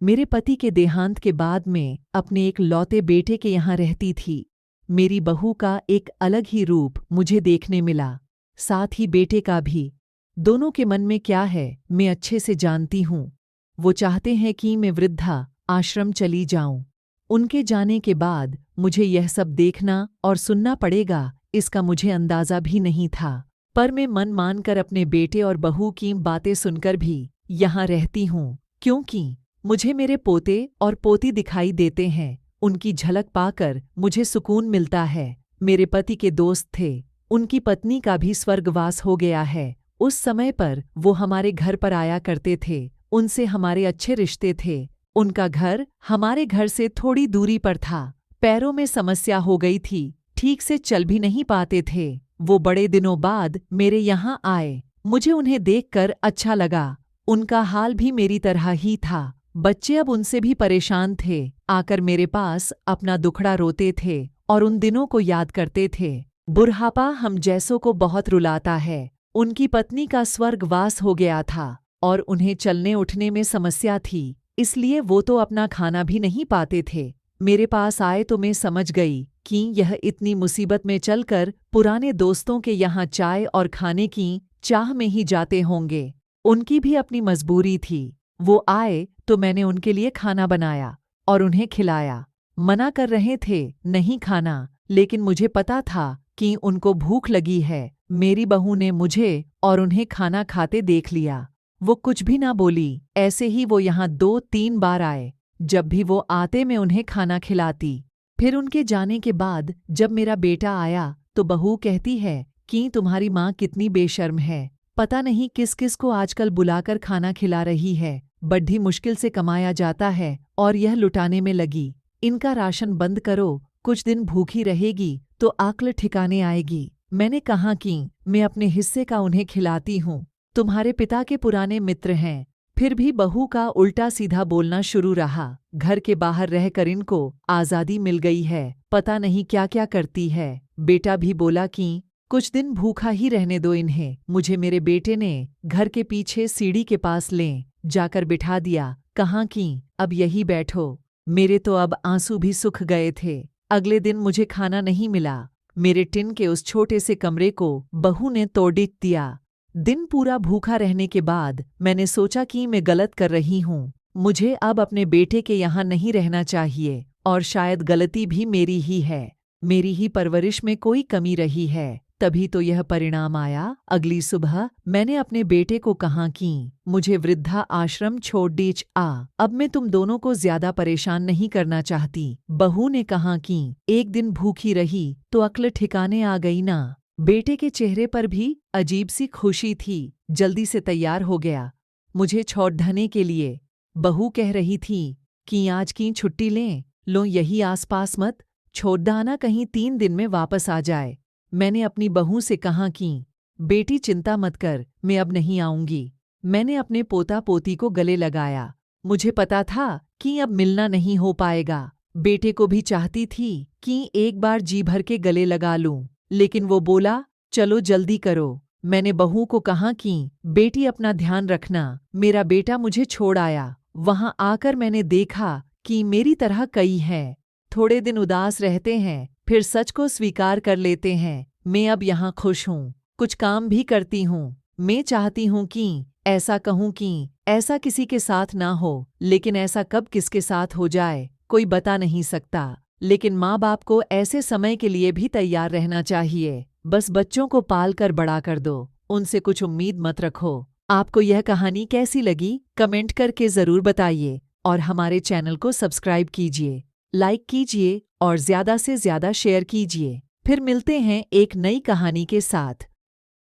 मेरे पति के देहांत के बाद में अपने एक लौते बेटे के यहाँ रहती थी। मेरी बहू का एक अलग ही रूप मुझे देखने मिला, साथ ही बेटे का भी। दोनों के मन में क्या है मैं अच्छे से जानती हूँ। वो चाहते हैं कि मैं वृद्धा आश्रम चली जाऊं। उनके जाने के बाद मुझे यह सब देखना और सुनना पड़ेगा, इसका मुझे अंदाजा भी नहीं था। पर मैं मन मानकर अपने बेटे और बहू की बातें सुनकर भी यहाँ रहती हूँ, क्योंकि मुझे मेरे पोते और पोती दिखाई देते हैं। उनकी झलक पाकर मुझे सुकून मिलता है। मेरे पति के दोस्त थे, उनकी पत्नी का भी स्वर्गवास हो गया है। उस समय पर वो हमारे घर पर आया करते थे, उनसे हमारे अच्छे रिश्ते थे। उनका घर हमारे घर से थोड़ी दूरी पर था। पैरों में समस्या हो गई थी, ठीक से चल भी नहीं पाते थे। वो बड़े दिनों बाद मेरे यहाँ आए। मुझे उन्हें देखकर अच्छा लगा। उनका हाल भी मेरी तरह ही था। बच्चे अब उनसे भी परेशान थे, आकर मेरे पास अपना दुखड़ा रोते थे और उन दिनों को याद करते थे। बुढ़ापा हम जैसों को बहुत रुलाता है। उनकी पत्नी का स्वर्गवास हो गया था और उन्हें चलने उठने में समस्या थी, इसलिए वो तो अपना खाना भी नहीं पाते थे। मेरे पास आए तो मैं समझ गई कि यह इतनी मुसीबत में चलकर पुराने दोस्तों के यहाँ चाय और खाने की चाह में ही जाते होंगे। उनकी भी अपनी मजबूरी थी। वो आए तो मैंने उनके लिए खाना बनाया और उन्हें खिलाया। मना कर रहे थे नहीं खाना, लेकिन मुझे पता था कि उनको भूख लगी है। मेरी बहू ने मुझे और उन्हें खाना खाते देख लिया। वो कुछ भी ना बोली। ऐसे ही वो यहाँ 2-3 बार आए। जब भी वो आते मैं उन्हें खाना खिलाती। फिर उनके जाने के बाद जब मेरा बेटा आया तो बहू कहती है कि तुम्हारी माँ कितनी बेशर्म है, पता नहीं किस किस को आजकल बुलाकर खाना खिला रही है। बड़ी मुश्किल से कमाया जाता है और यह लुटाने में लगी। इनका राशन बंद करो, कुछ दिन भूखी रहेगी तो अक्ल ठिकाने आएगी। मैंने कहा कि मैं अपने हिस्से का उन्हें खिलाती हूँ, तुम्हारे पिता के पुराने मित्र हैं। फिर भी बहू का उल्टा सीधा बोलना शुरू रहा। घर के बाहर रहकर इनको आज़ादी मिल गई है, पता नहीं क्या क्या करती है। बेटा भी बोला कि कुछ दिन भूखा ही रहने दो इन्हें। मुझे मेरे बेटे ने घर के पीछे सीढ़ी के पास ले जाकर बिठा दिया, कहा कि अब यही बैठो। मेरे तो अब आंसू भी सूख गए थे। अगले दिन मुझे खाना नहीं मिला। मेरे टिन के उस छोटे से कमरे को बहू ने तोड़ दिया। दिन पूरा भूखा रहने के बाद मैंने सोचा कि मैं गलत कर रही हूँ। मुझे अब अपने बेटे के यहाँ नहीं रहना चाहिए और शायद गलती भी मेरी ही है। मेरी ही परवरिश में कोई कमी रही है, तभी तो यह परिणाम आया। अगली सुबह मैंने अपने बेटे को कहा कि मुझे वृद्धा आश्रम छोड़ दीज आ, अब मैं तुम दोनों को ज्यादा परेशान नहीं करना चाहती। बहू ने कहा कि एक दिन भूखी रही तो अक्ल ठिकाने आ गई ना। बेटे के चेहरे पर भी अजीब सी खुशी थी। जल्दी से तैयार हो गया मुझे छोड़ने के लिए। बहू कह रही थी कि आज की छुट्टी लें, लो यही आसपास मत छोड़ आना, कहीं 3 दिन में वापस आ जाए। मैंने अपनी बहू से कहा कि बेटी चिंता मत कर, मैं अब नहीं आऊंगी। मैंने अपने पोता पोती को गले लगाया। मुझे पता था कि अब मिलना नहीं हो पाएगा। बेटे को भी चाहती थी कि एक बार जी भर के गले लगा लूं, लेकिन वो बोला चलो जल्दी करो। मैंने बहू को कहा कि बेटी अपना ध्यान रखना। मेरा बेटा मुझे छोड़ आया। वहां आकर मैंने देखा कि मेरी तरह कई हैं। थोड़े दिन उदास रहते हैं, फिर सच को स्वीकार कर लेते हैं। मैं अब यहाँ खुश हूँ, कुछ काम भी करती हूँ। मैं चाहती हूँ कि ऐसा कहूँ कि ऐसा किसी के साथ ना हो, लेकिन ऐसा कब किसके साथ हो जाए कोई बता नहीं सकता। लेकिन माँ बाप को ऐसे समय के लिए भी तैयार रहना चाहिए। बस बच्चों को पाल कर बड़ा कर दो, उनसे कुछ उम्मीद मत रखो। आपको यह कहानी कैसी लगी कमेंट करके ज़रूर बताइए और हमारे चैनल को सब्सक्राइब कीजिए, लाइक कीजिए और ज़्यादा से ज़्यादा शेयर कीजिए। फिर मिलते हैं एक नई कहानी के साथ।